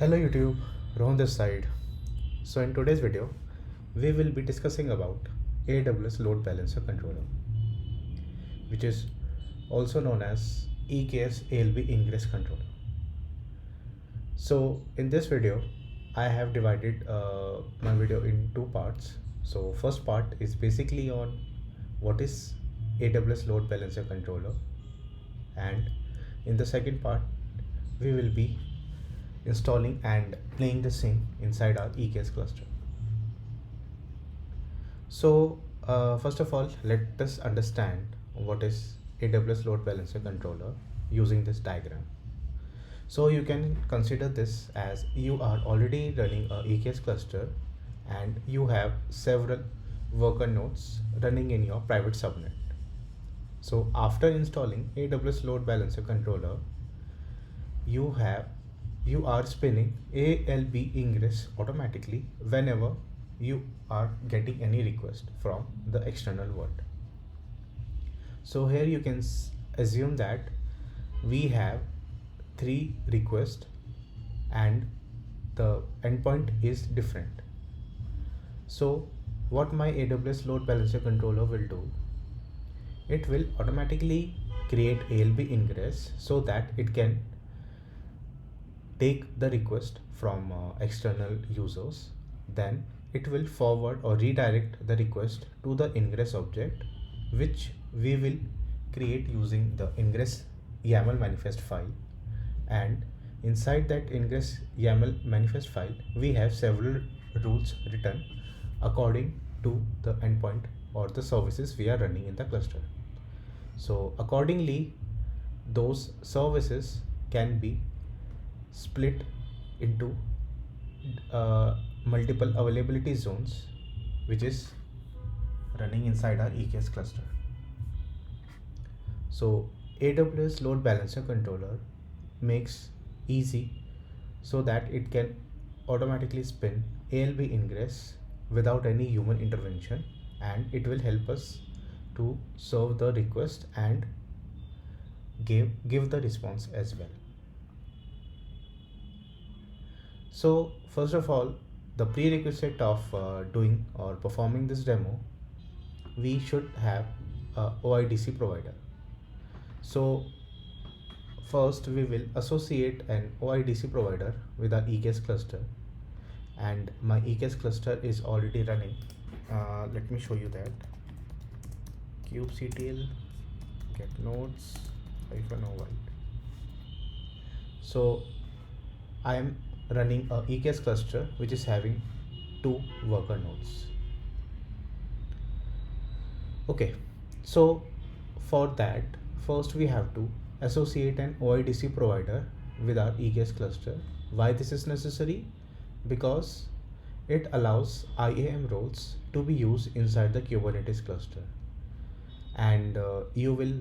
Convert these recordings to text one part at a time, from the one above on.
Hello YouTube, Rohan this side. So in today's video, we will be discussing about AWS Load Balancer Controller, which is also known as EKS ALB Ingress Controller. So in this video, I have divided my video in two parts. So first part is basically on what is AWS Load Balancer Controller, and in the second part, we will be installing and playing the same inside our EKS cluster. So first of all, let us understand what is AWS Load Balancer Controller using this diagram. So you can consider this as you are already running a EKS cluster and you have several worker nodes running in your private subnet. So after installing AWS Load Balancer Controller, you are spinning ALB Ingress automatically whenever you are getting any request from the external world. So here you can assume that we have 3 requests and the endpoint is different. So what my AWS Load Balancer Controller will do, it will automatically create ALB Ingress so that it can take the request from external users. Then it will forward or redirect the request to the ingress object, which we will create using the ingress YAML manifest file. And inside that ingress YAML manifest file, we have several rules written according to the endpoint or the services we are running in the cluster. So accordingly, those services can be split into multiple availability zones, which is running inside our EKS cluster. So AWS Load Balancer Controller makes easy so that it can automatically spin ALB Ingress without any human intervention, and it will help us to serve the request and give the response as well. So first of all, the prerequisite of doing or performing this demo, we should have a OIDC provider. So first we will associate an OIDC provider with our EKS cluster, and my EKS cluster is already running. Let me show you that. kubectl get nodes -override. So I am running a EKS cluster which is having 2 worker nodes. Okay, so for that, first we have to associate an OIDC provider with our EKS cluster. Why this is necessary? Because it allows IAM roles to be used inside the Kubernetes cluster, and you will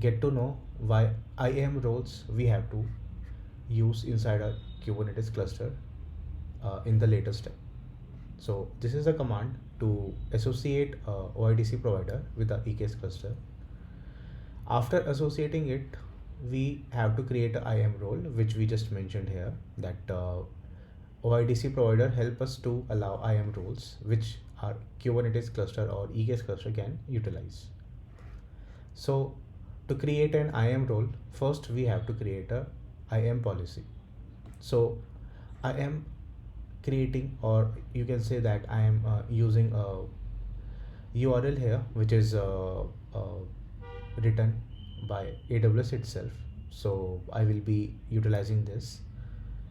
get to know why IAM roles we have to use inside our Kubernetes cluster in the later step. So this is a command to associate a OIDC provider with the EKS cluster. After associating it, we have to create an IAM role, which we just mentioned here, that OIDC provider help us to allow IAM roles which our Kubernetes cluster or EKS cluster can utilize. So to create an IAM role, first we have to create a IAM policy. So I am creating, or you can say that I am using a URL here which is written by AWS itself. So I will be utilizing this,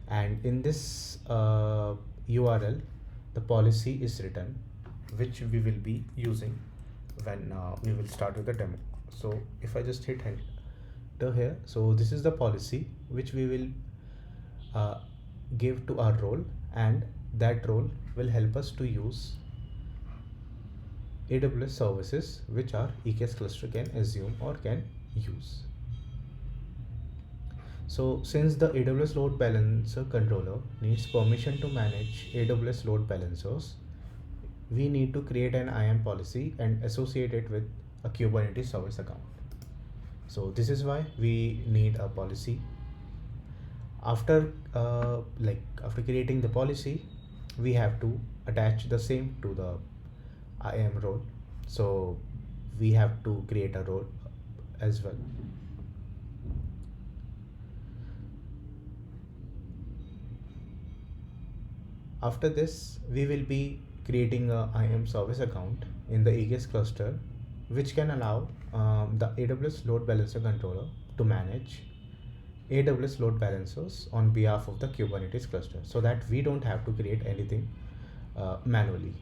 and in this URL the policy is written which we will be using when we will start with the demo. So if I just hit enter here, so this is the policy which we will give to our role, and that role will help us to use AWS services which our EKS cluster can assume or can use. So since the AWS Load Balancer Controller needs permission to manage AWS load balancers, we need to create an IAM policy and associate it with a Kubernetes service account. So this is why we need a policy. After creating the policy, we have to attach the same to the IAM role. So we have to create a role as well. After this, we will be creating a IAM service account in the EKS cluster, which can allow the AWS load balancer controller to manage AWS load balancers on behalf of the Kubernetes cluster, so that we don't have to create anything manually.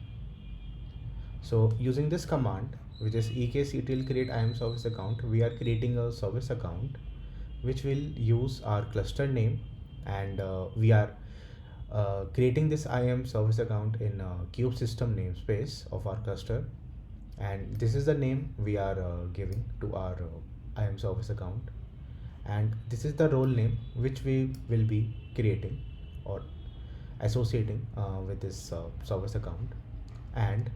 So using this command, which is ekctl create IAM service account, we are creating a service account which will use our cluster name, and we are creating this IAM service account in kube system namespace of our cluster, and this is the name we are giving to our IAM service account, and this is the role name which we will be creating or associating with this service account. And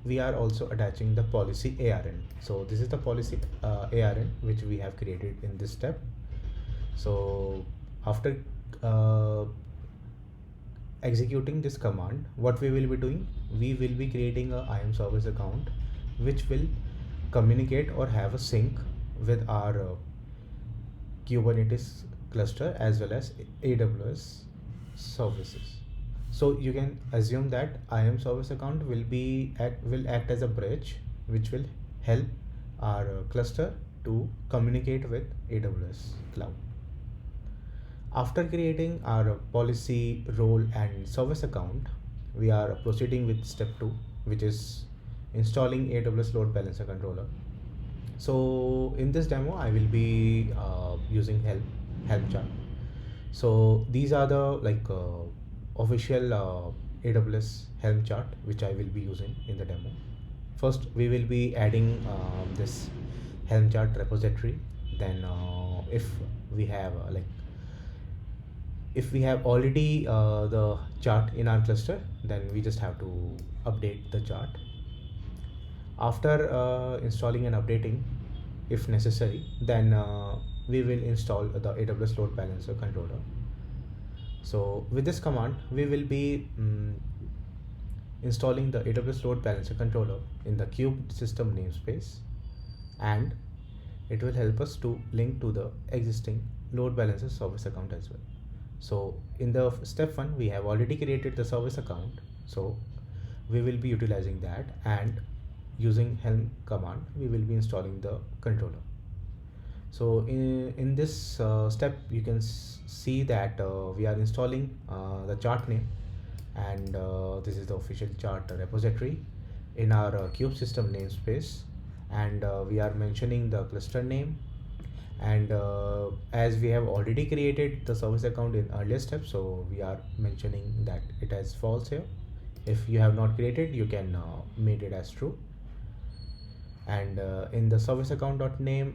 we are also attaching the policy ARN. So this is the policy ARN which we have created in this step. So after executing this command, what we will be doing, we will be creating a IAM service account which will communicate or have a sync with our Kubernetes cluster as well as AWS services. So you can assume that IAM service account will act as a bridge which will help our cluster to communicate with AWS cloud. After creating our policy, role and service account, we are proceeding with step 2, which is installing AWS load balancer controller. So in this demo, I will be using Helm chart. So these are the official AWS Helm chart which I will be using in the demo. First, we will be adding this Helm chart repository. Then, if we have already the chart in our cluster, then we just have to update the chart. After installing and updating, if necessary, then we will install the AWS load balancer controller. So with this command, we will be installing the AWS load balancer controller in the kube system namespace, and it will help us to link to the existing load balancer service account as well. So in the step 1, we have already created the service account, so we will be utilizing that, and using Helm command, we will be installing the controller. So in this step, you can see that we are installing the chart name, and this is the official chart repository in our kube system namespace, and we are mentioning the cluster name, and as we have already created the service account in earlier steps, so we are mentioning that it as false here. If you have not created, you can make it as true. And in the service account.name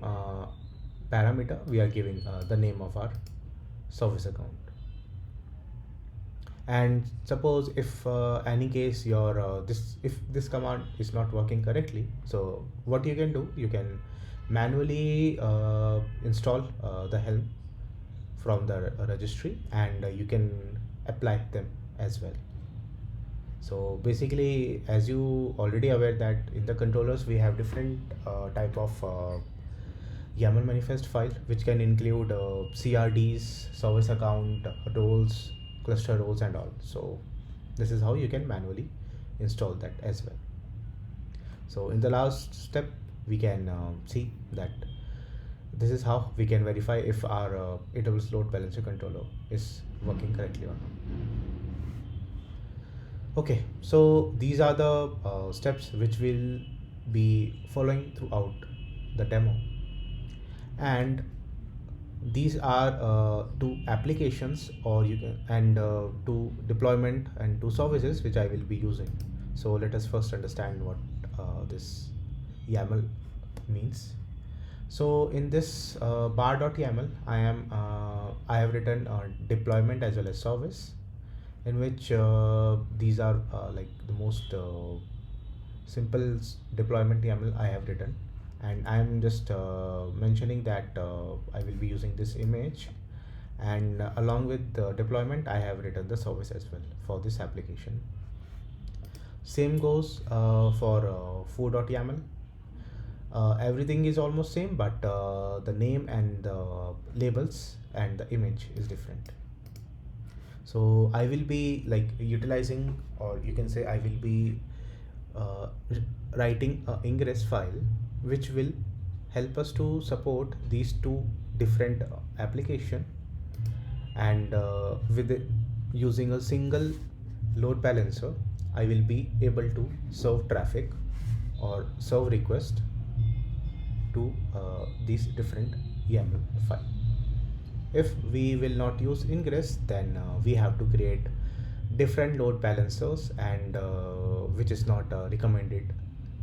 parameter, we are giving the name of our service account. And suppose if any case your if this command is not working correctly, so what you can do, you can manually install the Helm from the registry, and you can apply them as well. So basically, as you already aware that in the controllers we have different type of YAML manifest file, which can include CRDs, service account, roles, cluster roles and all. So this is how you can manually install that as well. So in the last step, we can see that this is how we can verify if our AWS load balancer controller is working correctly or not. Okay, so these are the steps which will be following throughout the demo, and these are two applications, or you can, and two deployment and two services which I will be using. So let us first understand what this YAML means. So in this bar.yaml, I have written deployment as well as service, in which these are like the most simple deployment YAML I have written, and I am just mentioning that I will be using this image, and along with the deployment I have written the service as well for this application. Same goes for foo.yaml. Everything is almost same, but the name and the labels and the image is different. So I will be like utilizing, or you can say I will be uh, writing a ingress file which will help us to support these two different application, and with using a single load balancer I will be able to serve traffic or serve request to these different YAML file. If we will not use ingress, then we have to create different load balancers, and which is not a recommended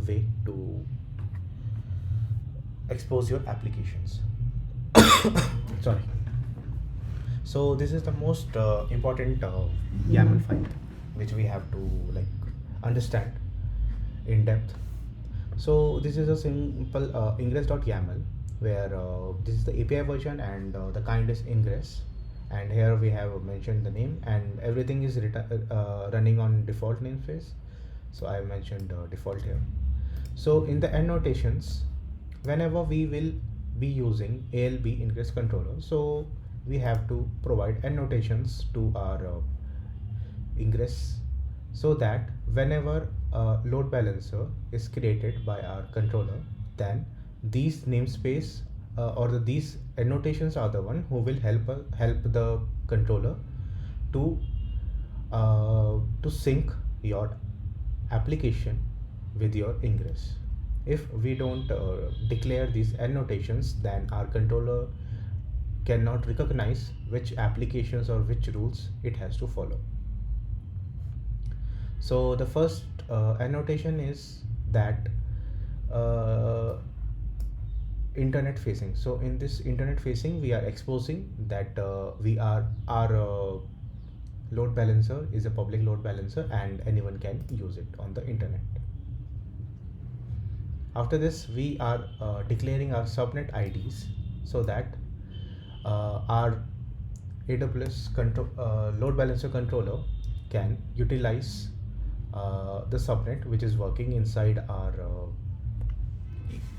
way to expose your applications. Sorry. So this is the most important YAML file which we have to like understand in depth. So this is a simple ingress.yaml where this is the API version, and the kind is ingress, and here we have mentioned the name, and everything is running on default namespace. So I have mentioned default here. So in the annotations, whenever we will be using ALB ingress controller, so we have to provide annotations to our ingress, so that whenever a load balancer is created by our controller, then these namespace these annotations are the one who will help the controller to sync your application with your ingress. If we don't declare these annotations, then our controller cannot recognize which applications or which rules it has to follow. So the first annotation is that internet facing. So in this internet facing, we are exposing that our load balancer is a public load balancer and anyone can use it on the internet. After this, we are declaring our subnet IDs, so that our AWS load balancer controller can utilize the subnet which is working inside our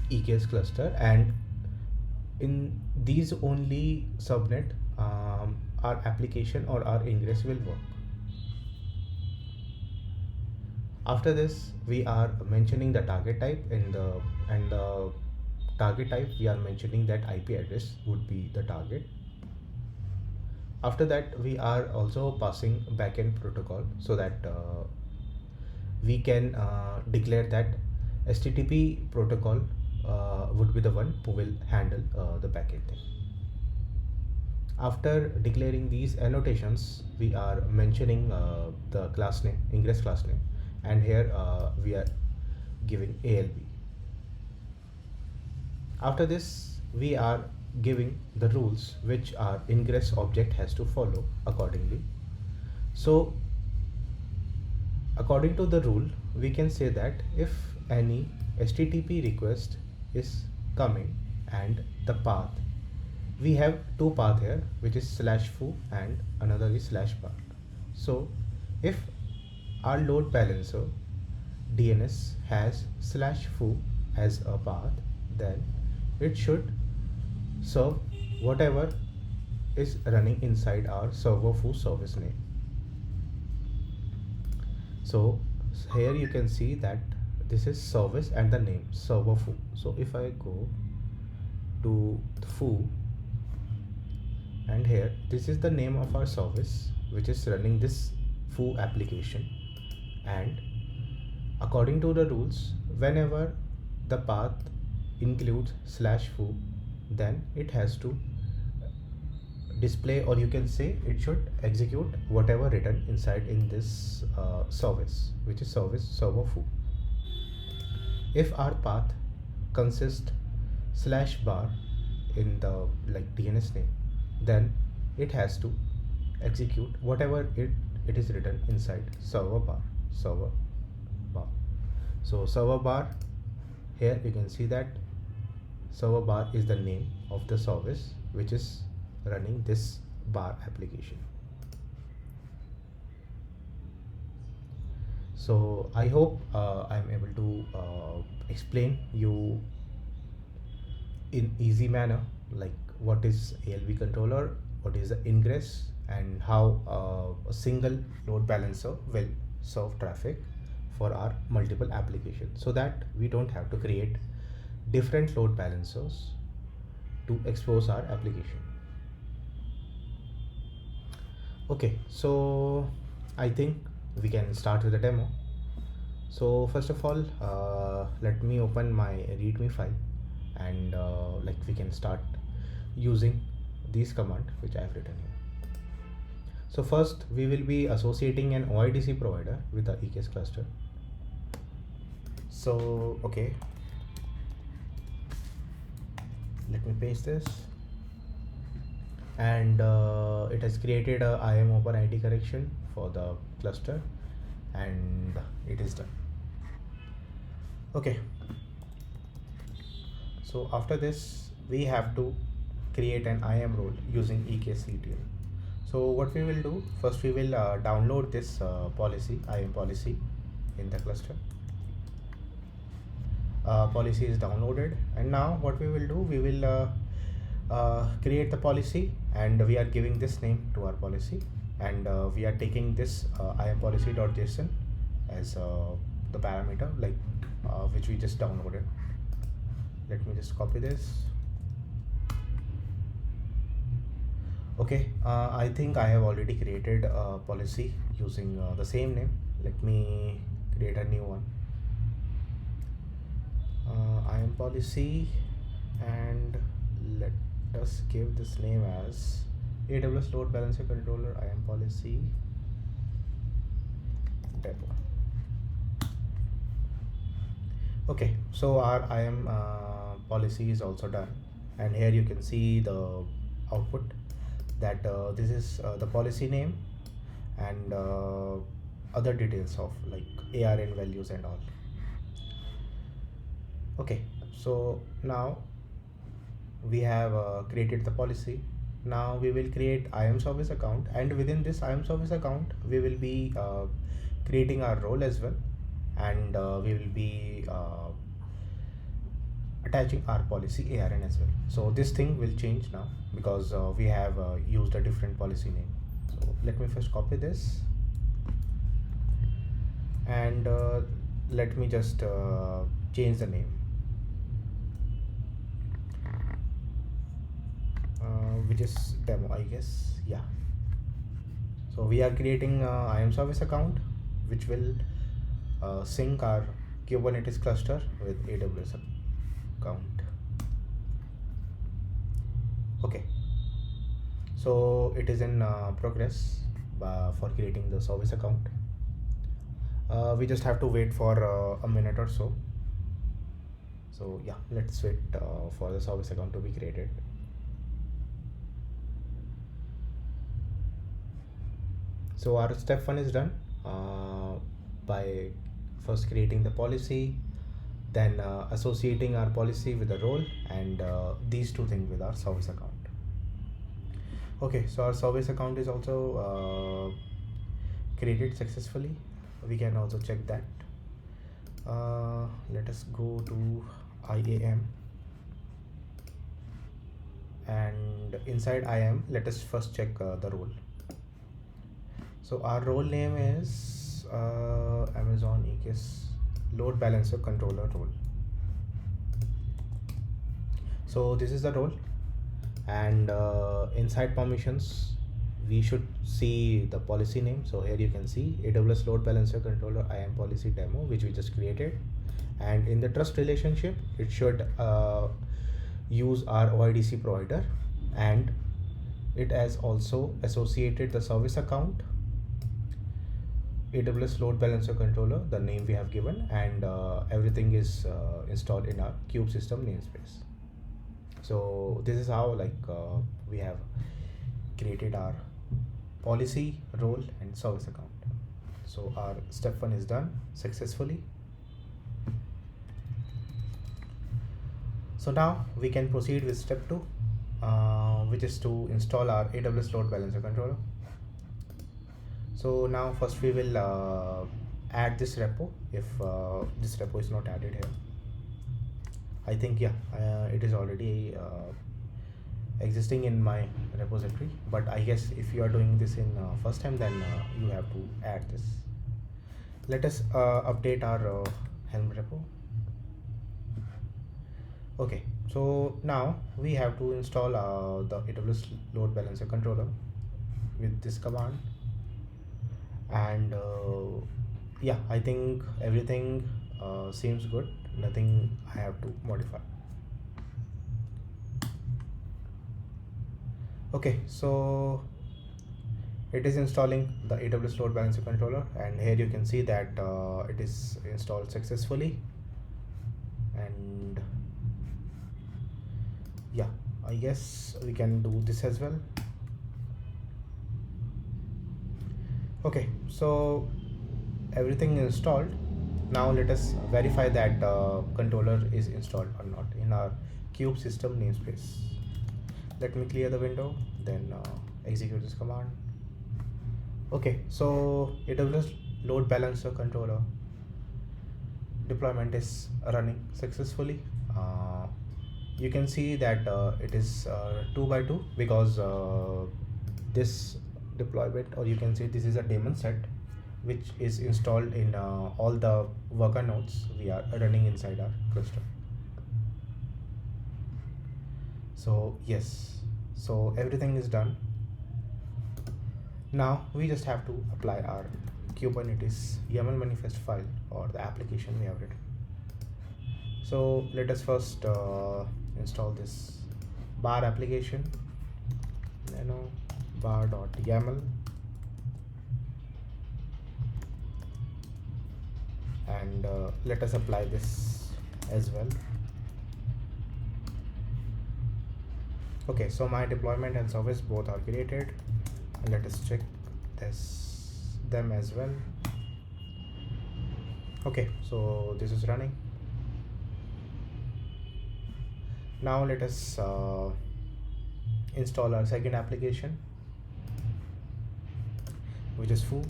EKS cluster, and in these only subnet our application or our ingress will work. After this, we are mentioning the target type and the target type we are mentioning that IP address would be the target. After that, we are also passing backend protocol, so that we can declare that HTTP protocol would be the one who will handle the backend thing. After declaring these annotations, we are mentioning the class name, ingress class name, and here we are giving ALB. After this, we are giving the rules which our ingress object has to follow accordingly. So according to the rule, we can say that if any HTTP request is coming and the path, we have two paths here, which is /foo and another is /bar. So if our load balancer DNS has /foo as a path, then it should serve whatever is running inside our server foo service name. So here you can see that this is service and the name server foo. So if I go to foo, and here this is the name of our service which is running this foo application, and according to the rules, whenever the path includes /foo, then it has to display, or you can say it should execute whatever written inside in this service, which is service server foo. If our path consists /bar in the DNS name, then it has to execute whatever it is written inside server bar. So server bar, here you can see that server bar is the name of the service which is running this bar application. So I hope I'm able to explain you in easy manner, like what is ALB controller, what is the ingress, and how a single load balancer will serve traffic for our multiple applications, so that we don't have to create different load balancers to expose our application. Okay, so I think we can start with the demo. So first of all, let me open my readme file, and like we can start using these command which I have written here. So first we will be associating an OIDC provider with the EKS cluster. So okay, let me paste this, and it has created a IAM open ID correction for the cluster, and it is done. Okay, so after this we have to create an IAM role using EKS CTL. So what we will do, first we will download this policy, IAM policy, in the cluster. Policy is downloaded, and now what we will do, we will create the policy, and we are giving this name to our policy, and we are taking this IAM policy.json as the parameter, like which we just downloaded. Let me just copy this. Okay, I think I have already created a policy using the same name. Let me create a new one. IAM policy, and let us give this name as AWS load balancer controller IAM policy demo. Okay, so our IAM policy is also done, and here you can see the output, that this is the policy name and other details of like ARN values and all. Okay, so now we have created the policy. Now we will create IAM service account, and within this IAM service account we will be creating our role as well, and we will be attaching our policy ARN as well. So this thing will change now because we have used a different policy name. So let me first copy this, and let me just change the name, which is demo, I guess. Yeah, so we are creating IAM service account which will sync our Kubernetes cluster with AWS account. Okay, so it is in progress for creating the service account. We just have to wait for a minute or so. So yeah, let's wait for the service account to be created. So our step 1 is done by first creating the policy, then associating our policy with the role, and these two things with our service account. Okay, so our service account is also created successfully. We can also check that. Let us go to IAM, and inside IAM let us first check the role. So our role name is Amazon EKS load balancer controller role. So this is the role, and inside permissions we should see the policy name. So here you can see AWS load balancer controller IAM policy demo, which we just created, and in the trust relationship it should use our OIDC provider, and it has also associated the service account, AWS load balancer controller, the name we have given, and everything is installed in our kube system namespace. So this is how we have created our policy, role, and service account. So our step 1 is done successfully. So now we can proceed with step 2. which is to install our AWS load balancer controller. So now first we will add this repo if this repo is not added here. I think it is already existing in my repository, but I guess if you are doing this in first time, then you have to add this. Let us update our Helm repo. Okay, so now we have to install the AWS load balancer controller with this command, and I think everything seems good. Nothing I have to modify. Okay, so it is installing the AWS load balancer controller, and here you can see that it is installed successfully. And I guess we can do this as well. Okay, so everything is installed. Now let us verify that controller is installed or not in our kube system namespace. Let me clear the window, then execute this command. Okay, so AWS load balancer controller deployment is running successfully. You can see that it is 2 by 2 because this deployment, or you can see this is a daemon set which is installed in all the worker nodes we are running inside our cluster. So yes, so everything is done. Now we just have to apply our Kubernetes YAML manifest file or the application we have written. So let us first install this bar application, bar.yaml, and let us apply this as well. Okay, so my deployment and service both are created. Let us check them as well. Okay, so this is running. Now let us install our second application, which is foo.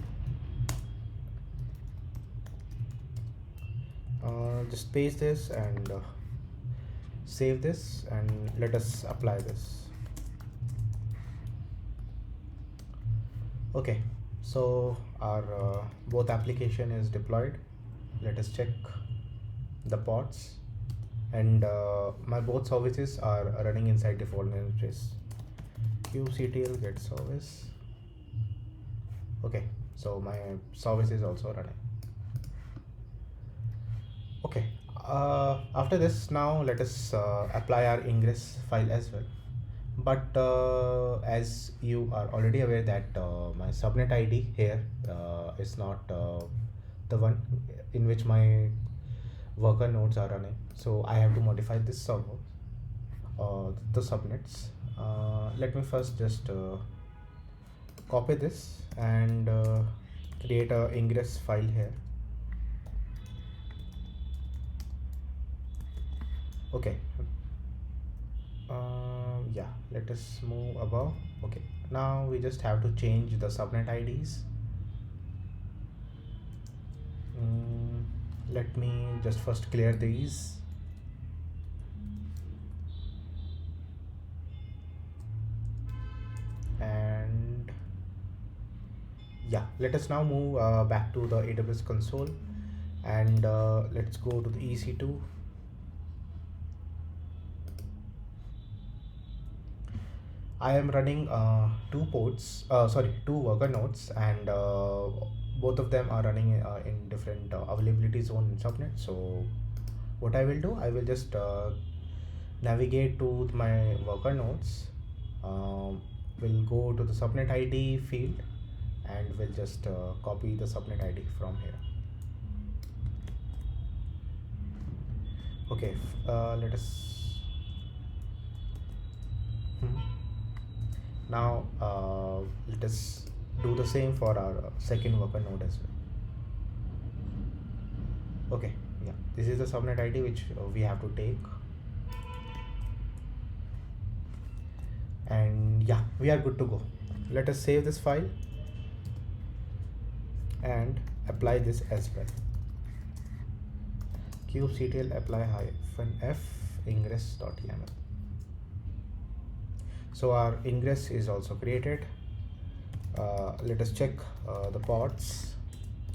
Just paste this and save this, and let us apply this. Okay, so our both application is deployed. Let us check the pods, and my both services are running inside default namespace kubectl get service. Okay, so my service is also running. Okay, after this, now let us apply our ingress file as well. But as you are already aware that my subnet ID here is not the one in which my worker nodes are running, so I have to modify this server, the subnets. Let me first just copy this and create a ingress file here. Okay, let us move above. Okay, now we just have to change the subnet IDs. Let me just first clear these. And let us now move back to the AWS console, and let's go to the EC2. I am running two worker nodes, and both of them are running in different availability zone in subnet. So what I will do, I will just navigate to my worker nodes, will go to the subnet ID field, and will just copy the subnet ID from here. Okay, let us now let us do the same for our second worker node as well. Okay, this is the subnet ID which we have to take. And yeah, we are good to go. Let us save this file and apply this as well. kubectl apply -f ingress.yaml. So our ingress is also created. Let us check the pods.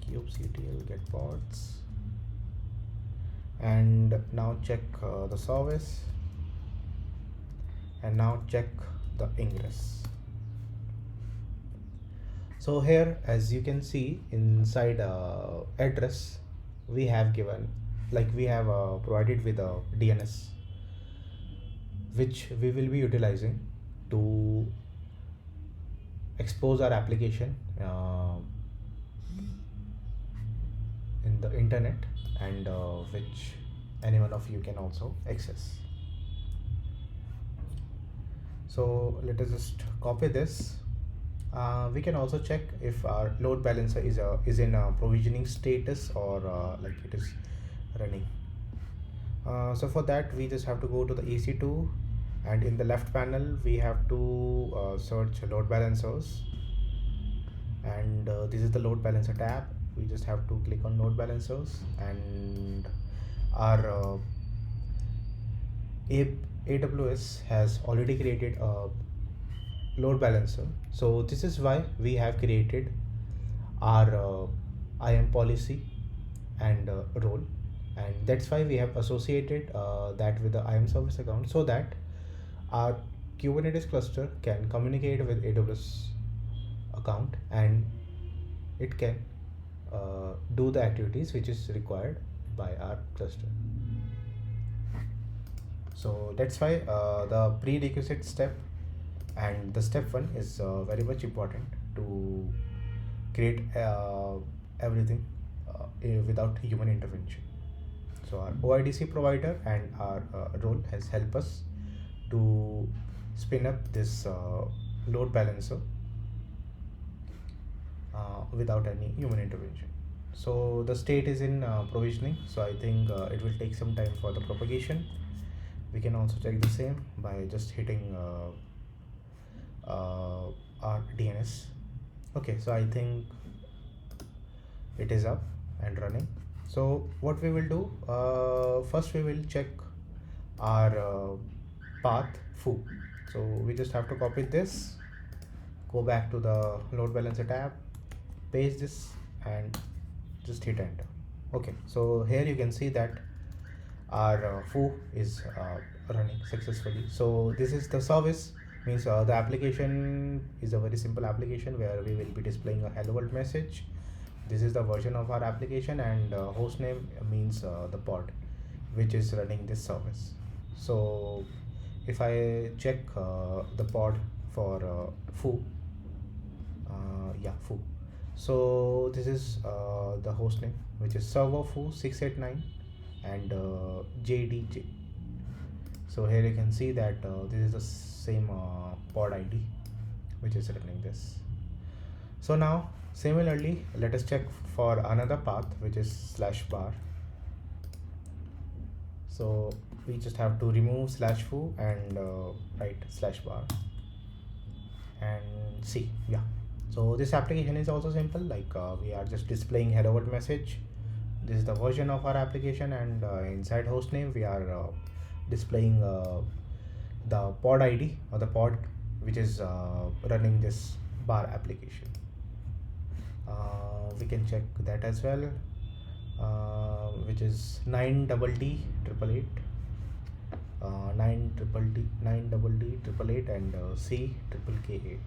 kubectl get pods, and now check the service, and now check the ingress. So here, as you can see inside address, we have given, like we have provided with a DNS, which we will be utilizing to expose our application in the internet, and which any one of you can also access. So let us just copy this. We can also check if our load balancer is in a provisioning status, or like it is running. So for that, we just have to go to the EC2, and in the left panel we have to search load balancers, and this is the load balancer tab. We just have to click on load balancers, and our AWS has already created a load balancer. So this is why we have created our IAM policy and role, and that's why we have associated that with the IAM service account, so that our Kubernetes cluster can communicate with AWS account, and it can do the activities which is required by our cluster. So that's why the prerequisite step and the step 1 is very much important to create everything without human intervention. So our OIDC provider and our role has helped us to spin up this load balancer without any human intervention. So the state is in provisioning, so I think it will take some time for the propagation. We can also check the same by just hitting our DNS. Okay, so I think it is up and running. So what we will do, first we will check our path foo. So we just have to copy this, go back to the load balancer tab, paste this, and just hit enter. Okay, so here you can see that our foo is running successfully. So this is the service, means the application is a very simple application where we will be displaying a hello world message. This is the version of our application, and host name means the pod which is running this service. So if I check the pod for foo, foo. So this is the host name, which is server foo 689 and JDJ. So here you can see that this is the same pod ID which is running this. So now similarly, let us check for another path, which is /bar. So we just have to remove /foo and write /bar and see. Yeah, so this application is also simple, like we are just displaying hello world message. This is the version of our application, and inside hostname we are displaying the pod ID, or the pod which is running this bar application. We can check that as well, which is 9DD888, 9DD888, and CKK8.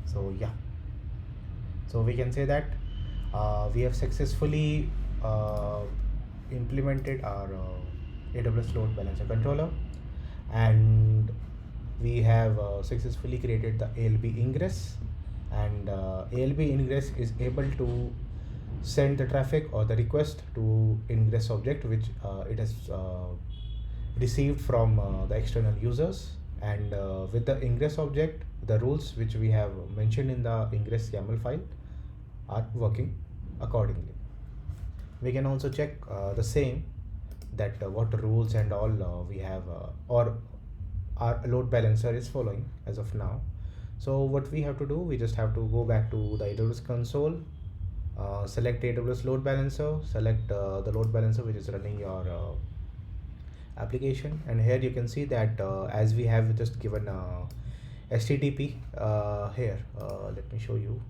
So yeah, so we can say that we have successfully implemented our AWS load balancer controller, and we have successfully created the ALB ingress, and ALB ingress is able to send the traffic or the request to ingress object which it has received from the external users, and with the ingress object, the rules which we have mentioned in the ingress YAML file are working accordingly. We can also check the same, that what rules and all we have, or our load balancer is following as of now. So what we have to do, we just have to go back to the AWS console, select AWS load balancer, select the load balancer which is running your application, and here you can see that as we have just given HTTP here, let me show you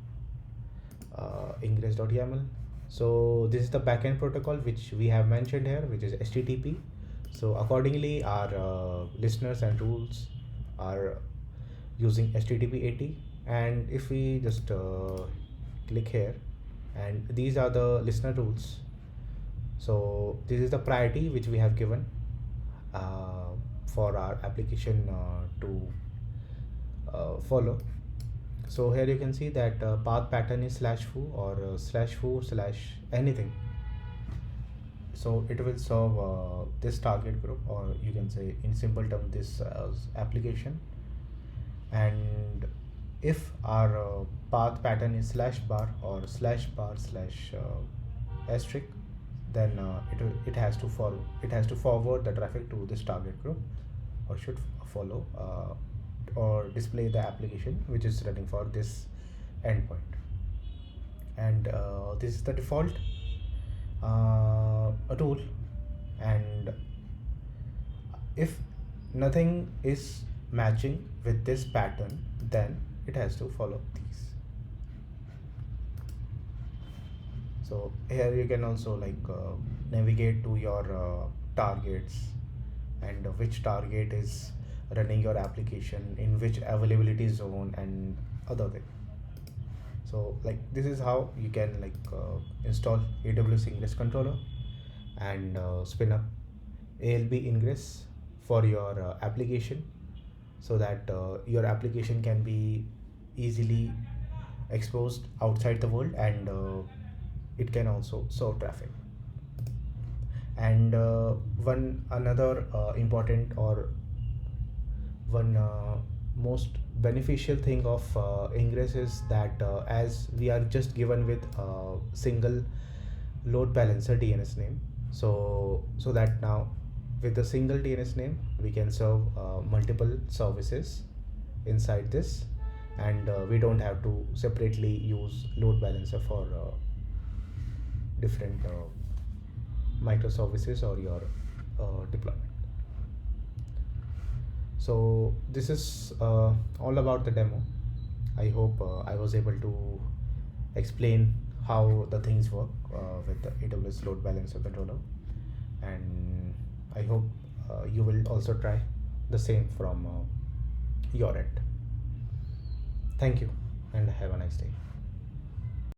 ingress.yaml. So this is the backend protocol which we have mentioned here, which is HTTP. So accordingly our listeners and rules are using HTTP 80, and if we just click here, and these are the listener rules. So this is the priority which we have given for our application to follow. So here you can see that path pattern is /foo or /foo/ anything. So it will serve this target group, or you can say in simple term this application. And if our path pattern is /bar or /bar/ asterisk, then it has to follow. It has to forward the traffic to this target group, or should follow or display the application which is running for this endpoint. And this is the default rule. And if nothing is matching with this pattern, then it has to follow these. So here you can also navigate to your targets, and which target is running your application in which availability zone and other thing. So this is how you can install AWS Ingress controller and spin up ALB Ingress for your application, so that your application can be easily exposed outside the world, and it can also serve traffic. And one another important, or one most beneficial thing of Ingress is that as we are just given with a single load balancer DNS name, so that now with a single DNS name we can serve multiple services inside this, and we don't have to separately use load balancer for different microservices or your deployment. So this is all about the demo. I hope I was able to explain how the things work with the AWS load balancer controller, and I hope you will also try the same from your end. Thank you, and have a nice day.